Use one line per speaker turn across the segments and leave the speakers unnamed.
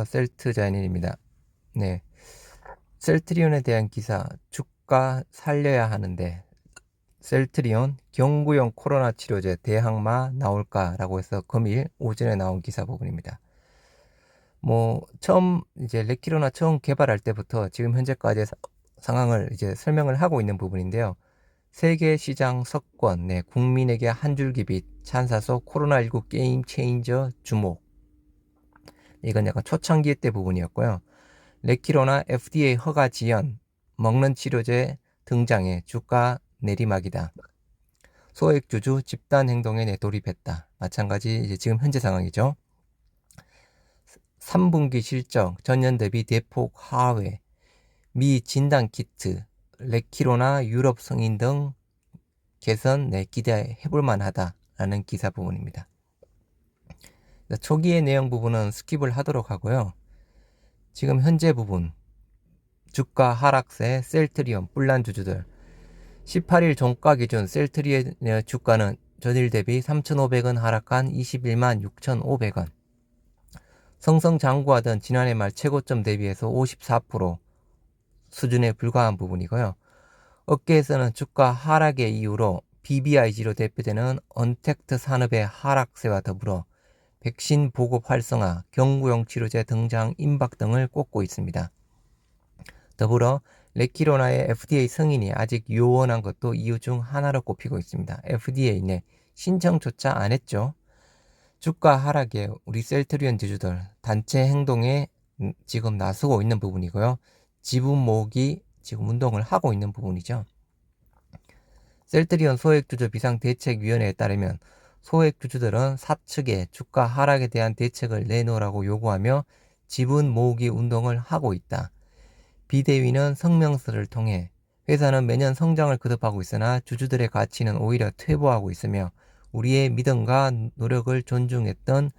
셀트자인입니다. 네, 셀트리온에 대한 기사, 주가 살려야 하는데 셀트리온 경구용 코로나 치료제 대항마 나올까라고 해서 금일 오전에 나온 기사 부분입니다. 처음 이제 레키로나 처음 개발할 때부터 지금 현재까지 상황을 이제 설명을 하고 있는 부분인데요. 세계 시장 석권, 국민에게 한 줄기 빛, 찬사소 코로나19 게임 체인저 주목. 이건 약간 초창기 때 부분이었고요. 레키로나 FDA 허가 지연, 먹는 치료제 등장에 주가 내리막이다. 소액주주 집단 행동에 돌입했다. 마찬가지 이제 지금 현재 상황이죠. 3분기 실적 전년 대비 대폭 하회, 미 진단 키트, 레키로나 유럽 승인 등 개선 기대해 볼 만하다라는 기사 부분입니다. 초기의 내용 부분은 스킵을 하도록 하고요. 지금 현재 부분 주가 하락세 셀트리온 뿔난 주주들 18일 종가 기준 셀트리온 주가는 전일 대비 3,500원 하락한 21만 6,500원. 승승장구하던 지난해 말 최고점 대비해서 54% 수준에 불과한 부분이고요. 업계에서는 주가 하락의 이유로 BBIG로 대표되는 언택트 산업의 하락세와 더불어 백신 보급 활성화, 경구용 치료제 등장 임박 등을 꼽고 있습니다. 더불어 레키로나의 FDA 승인이 아직 요원한 것도 이유 중 하나로 꼽히고 있습니다. FDA 내 신청조차 안 했죠. 주가 하락에 우리 셀트리온 주주들 단체 행동에 지금 나서고 있는 부분이고요. 지분 모으기 지금 운동을 하고 있는 부분이죠. 셀트리온 소액주주 비상대책위원회에 따르면 소액주주들은 사측에 주가 하락에 대한 대책을 내놓으라고 요구하며 지분 모으기 운동을 하고 있다. 비대위는 성명서를 통해 회사는 매년 성장을 거듭하고 있으나 주주들의 가치는 오히려 퇴보하고 있으며 우리의 믿음과 노력을 존중했던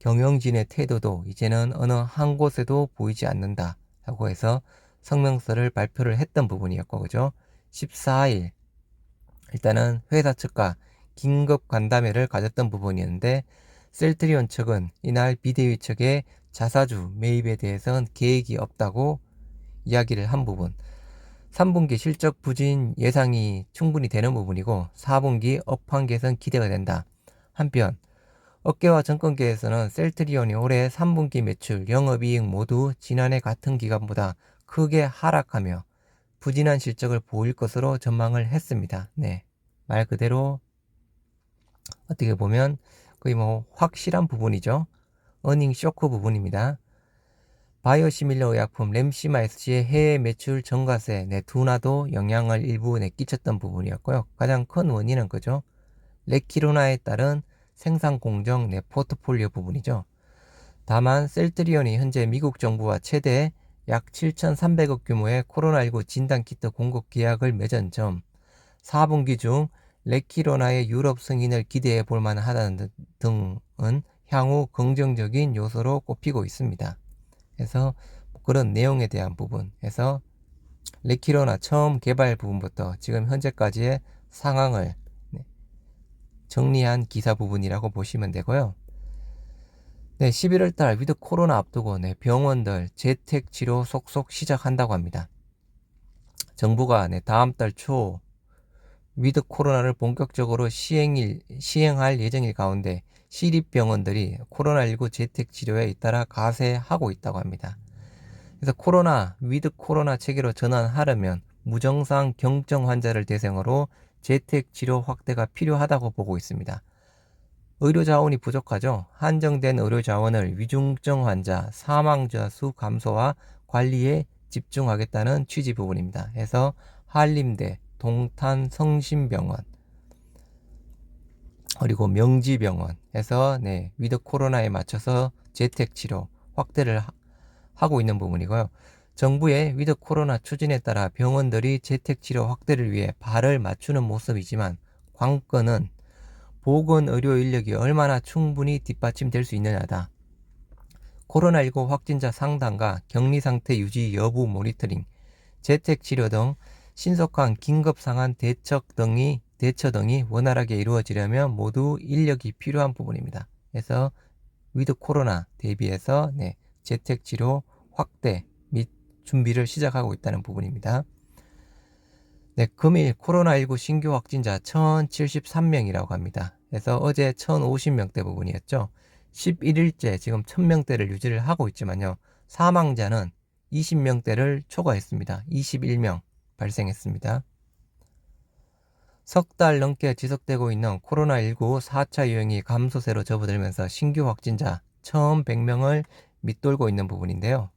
경영진의 태도도 이제는 어느 한 곳에도 보이지 않는다 라고 해서 성명서를 발표를 했던 부분이었고, 그죠? 14일 일단은 회사 측과 긴급 간담회를 가졌던 부분이었는데 셀트리온 측은 이날 비대위 측의 자사주 매입에 대해서는 계획이 없다고 이야기를 한 부분, 3분기 실적 부진 예상이 충분히 되는 부분이고 4분기 업황 개선 기대가 된다. 한편 업계와 정권계에서는 셀트리온이 올해 3분기 매출, 영업이익 모두 지난해 같은 기간보다 크게 하락하며 부진한 실적을 보일 것으로 전망을 했습니다. 말 그대로 어떻게 보면 거의 확실한 부분이죠. 어닝 쇼크 부분입니다. 바이오시밀러 의약품 램시마 SG의 해외 매출 증가세 둔화도 영향을 일부 끼쳤던 부분이었고요. 가장 큰 원인은 그죠? 레키로나에 따른 생산 공정 포트폴리오 부분이죠. 다만 셀트리온이 현재 미국 정부와 최대 약 7,300억 규모의 코로나19 진단키트 공급 계약을 맺은 점, 4분기 중 레키로나의 유럽 승인을 기대해 볼 만하다는 등은 향후 긍정적인 요소로 꼽히고 있습니다. 그래서 그런 내용에 대한 부분에서 레키로나 처음 개발 부분부터 지금 현재까지의 상황을 정리한 기사 부분이라고 보시면 되고요. 11월 달 위드 코로나 앞두고 병원들 재택 치료 속속 시작한다고 합니다. 정부가 다음 달 초 위드 코로나를 본격적으로 시행할 예정일 가운데 시립병원들이 코로나19 재택 치료에 잇따라 가세하고 있다고 합니다. 그래서 위드 코로나 체계로 전환하려면 무증상 경증 환자를 대상으로 재택 치료 확대가 필요하다고 보고 있습니다. 의료 자원이 부족하죠. 한정된 의료 자원을 위중증 환자, 사망자 수 감소와 관리에 집중하겠다는 취지 부분입니다. 그래서 한림대, 동탄 성심병원, 그리고 명지병원에서 위드 코로나에 맞춰서 재택 치료 확대를 하고 있는 부분이고요. 정부의 위드 코로나 추진에 따라 병원들이 재택 치료 확대를 위해 발을 맞추는 모습이지만 관건은 보건의료 인력이 얼마나 충분히 뒷받침될 수 있느냐다. 코로나19 확진자 상담과 격리 상태 유지 여부 모니터링, 재택 치료 등 신속한 긴급 상황 대처 등이 원활하게 이루어지려면 모두 인력이 필요한 부분입니다. 그래서 위드 코로나 대비해서 재택치료 확대 및 준비를 시작하고 있다는 부분입니다. 네, 금일 코로나19 신규 확진자 1073명이라고 합니다. 그래서 어제 1050명대 부분이었죠. 11일째 지금 1000명대를 유지를 하고 있지만요. 사망자는 20명대를 초과했습니다. 21명 발생했습니다. 석 달 넘게 지속되고 있는 코로나19 4차 유행이 감소세로 접어들면서 신규 확진자 1100명을 밑돌고 있는 부분인데요.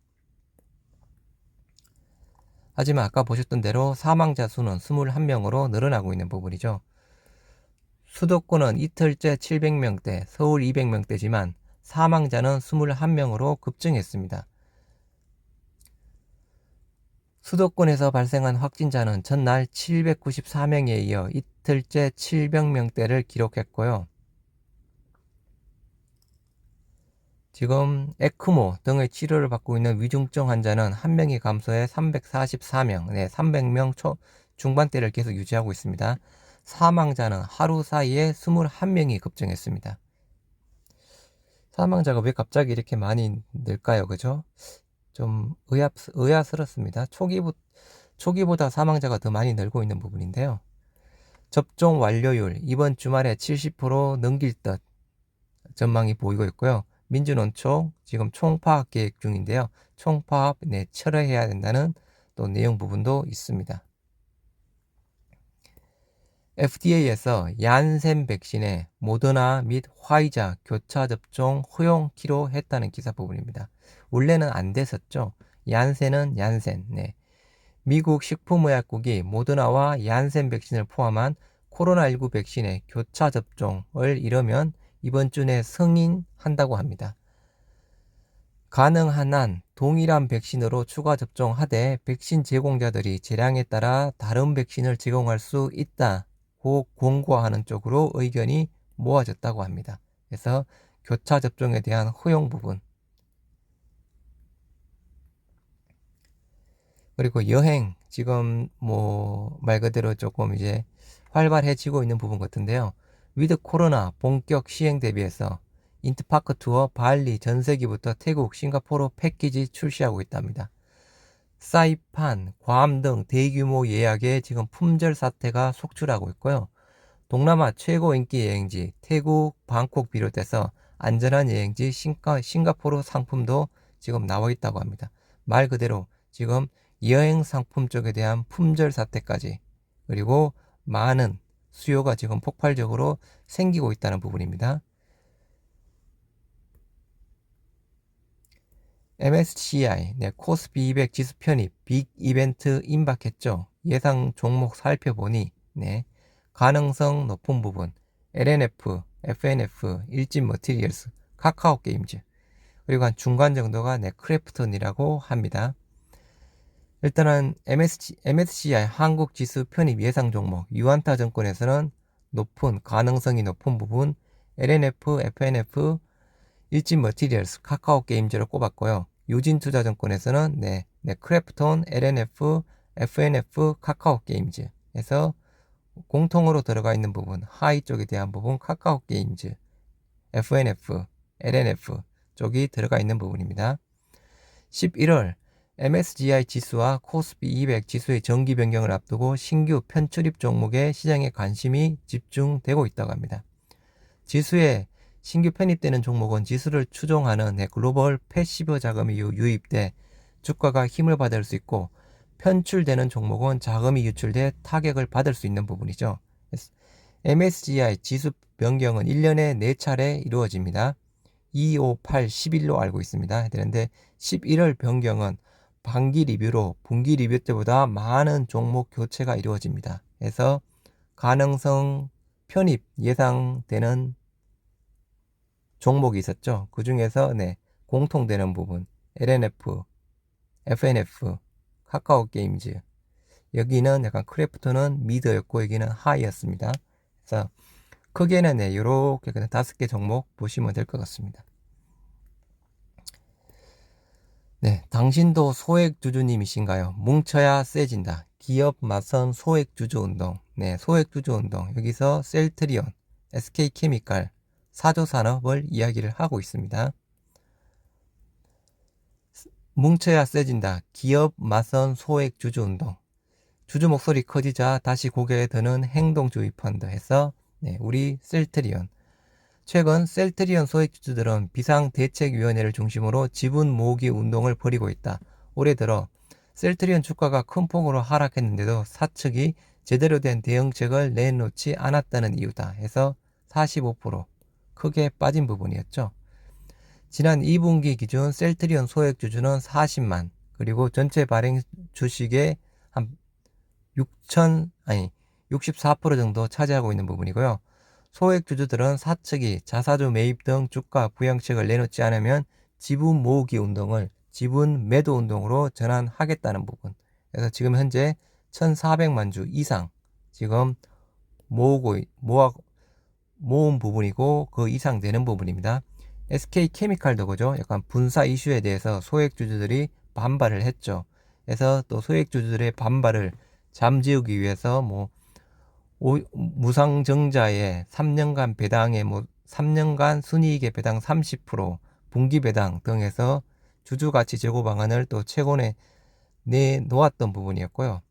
하지만 아까 보셨던 대로 사망자 수는 21명으로 늘어나고 있는 부분이죠. 수도권은 이틀째 700명대, 서울 200명대지만 사망자는 21명으로 급증했습니다. 수도권에서 발생한 확진자는 전날 794명에 이어 이틀째 700명대를 기록했고요. 지금 에크모 등의 치료를 받고 있는 위중증 환자는 1명이 감소해 344명, 300명 중반대를 계속 유지하고 있습니다. 사망자는 하루 사이에 21명이 급증했습니다. 사망자가 왜 갑자기 이렇게 많이 늘까요? 그죠? 좀 의아스럽습니다. 초기보다 사망자가 더 많이 늘고 있는 부분인데요. 접종 완료율 이번 주말에 70% 넘길 듯 전망이 보이고 있고요. 민주노총 지금 총파업 계획 중인데요. 총파업 철회해야 된다는 또 내용 부분도 있습니다. FDA에서 얀센 백신의 모더나 및 화이자 교차 접종 허용키로 했다는 기사 부분입니다. 원래는 안 됐었죠. 얀센은 얀센. 미국 식품의약국이 모더나와 얀센 백신을 포함한 코로나19 백신의 교차 접종을 이르면 이번 주 내 승인한다고 합니다. 가능한 한 동일한 백신으로 추가 접종하되 백신 제공자들이 재량에 따라 다른 백신을 제공할 수 있다고 공고하는 쪽으로 의견이 모아졌다고 합니다. 그래서 교차 접종에 대한 허용 부분, 그리고 여행 지금 말 그대로 조금 이제 활발해지고 있는 부분 같은데요. 위드 코로나 본격 시행 대비해서 인트파크 투어 발리 전세기부터 태국, 싱가포르 패키지 출시하고 있답니다. 사이판, 괌 등 대규모 예약에 지금 품절 사태가 속출하고 있고요. 동남아 최고 인기 여행지 태국, 방콕 비롯해서 안전한 여행지 싱가포르 상품도 지금 나와 있다고 합니다. 말 그대로 지금 여행 상품 쪽에 대한 품절 사태까지, 그리고 많은 수요가 지금 폭발적으로 생기고 있다는 부분입니다. MSCI, 코스피 200 지수 편입, 빅 이벤트 임박했죠. 예상 종목 살펴보니, 가능성 높은 부분, LNF, FNF, 일진 머티리얼스, 카카오 게임즈, 그리고 한 중간 정도가 크래프톤이라고 합니다. 일단은 MSCI 한국 지수 편입 예상 종목, 유안타 증권에서는 가능성이 높은 부분, LNF, FNF, 일진 머티리얼스, 카카오 게임즈를 꼽았고요. 유진투자증권에서는 크래프톤, LNF, FNF, 카카오 게임즈에서 공통으로 들어가 있는 부분, 하이 쪽에 대한 부분, 카카오 게임즈, FNF, LNF 쪽이 들어가 있는 부분입니다. 11월 MSCI 지수와 코스피 200 지수의 정기 변경을 앞두고 신규 편출입 종목에 시장에 관심이 집중되고 있다고 합니다. 지수에 신규 편입되는 종목은 지수를 추종하는 글로벌 패시브 자금이 유입돼 주가가 힘을 받을 수 있고, 편출되는 종목은 자금이 유출돼 타격을 받을 수 있는 부분이죠. MSCI 지수 변경은 1년에 4차례 이루어집니다. 2, 5, 8, 11로 알고 있습니다. 그런데 11월 변경은 반기 리뷰로 분기 리뷰 때보다 많은 종목 교체가 이루어집니다. 그래서 가능성 편입 예상되는 종목이 있었죠. 그 중에서 공통되는 부분, LNF, FNF, 카카오 게임즈, 여기는 약간 크래프톤은 미드였고 여기는 하이였습니다. 그래서 크게는 이렇게 그냥 5개 종목 보시면 될 것 같습니다. 당신도 소액주주님이신가요? 뭉쳐야 세진다. 기업 맞선 소액주주 운동. 소액주주 운동. 여기서 셀트리온, SK케미칼, 사조산업을 이야기를 하고 있습니다. 뭉쳐야 세진다. 기업 맞선 소액 주주 운동. 주주 목소리 커지자 다시 고개에 드는 행동주의 펀드 해서 우리 셀트리온. 최근 셀트리온 소액 주주들은 비상대책위원회를 중심으로 지분 모으기 운동을 벌이고 있다. 올해 들어 셀트리온 주가가 큰 폭으로 하락했는데도 사측이 제대로 된 대응책을 내놓지 않았다는 이유다 해서 45% 크게 빠진 부분이었죠. 지난 2분기 기준 셀트리온 소액 주주는 40만, 그리고 전체 발행 주식의 한 64% 정도 차지하고 있는 부분이고요. 소액 주주들은 사측이 자사주 매입 등 주가 부양책을 내놓지 않으면 지분 모으기 운동을 지분 매도 운동으로 전환하겠다는 부분. 그래서 지금 현재 1,400만 주 이상 지금 모은 부분이고 그 이상 되는 부분입니다. SK케미칼도 그죠? 약간 분사 이슈에 대해서 소액 주주들이 반발을 했죠. 그래서 또 소액 주주들의 반발을 잠재우기 위해서 무상증자의 3년간 배당에 3년간 순이익의 배당 30%, 분기 배당 등에서 주주가치 제고 방안을 또 최근에 내놓았던 부분이었고요.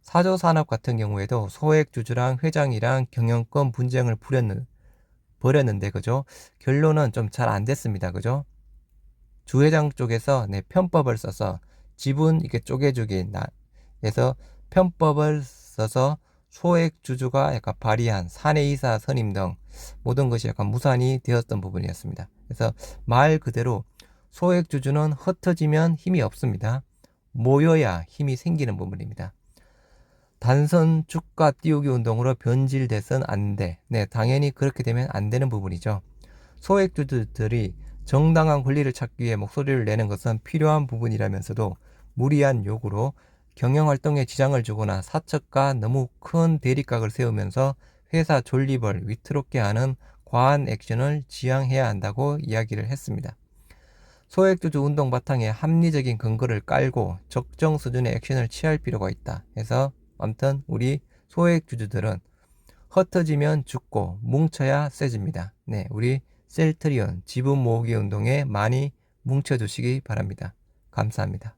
사조산업 같은 경우에도 소액 주주랑 회장이랑 경영권 분쟁을 벌였는데 그죠? 결론은 좀 잘 안 됐습니다. 그죠? 주회장 쪽에서 편법을 써서 지분 이렇게 쪼개주기 해서 편법을 써서 소액 주주가 약간 발의한 사내이사 선임 등 모든 것이 약간 무산이 되었던 부분이었습니다. 그래서 말 그대로 소액 주주는 흩어지면 힘이 없습니다. 모여야 힘이 생기는 부분입니다. 단선 주가 띄우기 운동으로 변질돼선 안 돼. 당연히 그렇게 되면 안 되는 부분이죠. 소액 주주들이 정당한 권리를 찾기 위해 목소리를 내는 것은 필요한 부분이라면서도 무리한 요구로 경영활동에 지장을 주거나 사측과 너무 큰 대립각을 세우면서 회사 존립을 위태롭게 하는 과한 액션을 지양해야 한다고 이야기를 했습니다. 소액주주 운동 바탕에 합리적인 근거를 깔고 적정 수준의 액션을 취할 필요가 있다. 해서 아무튼 우리 소액주주들은 흩어지면 죽고 뭉쳐야 세집니다. 우리 셀트리온 지분 모으기 운동에 많이 뭉쳐주시기 바랍니다. 감사합니다.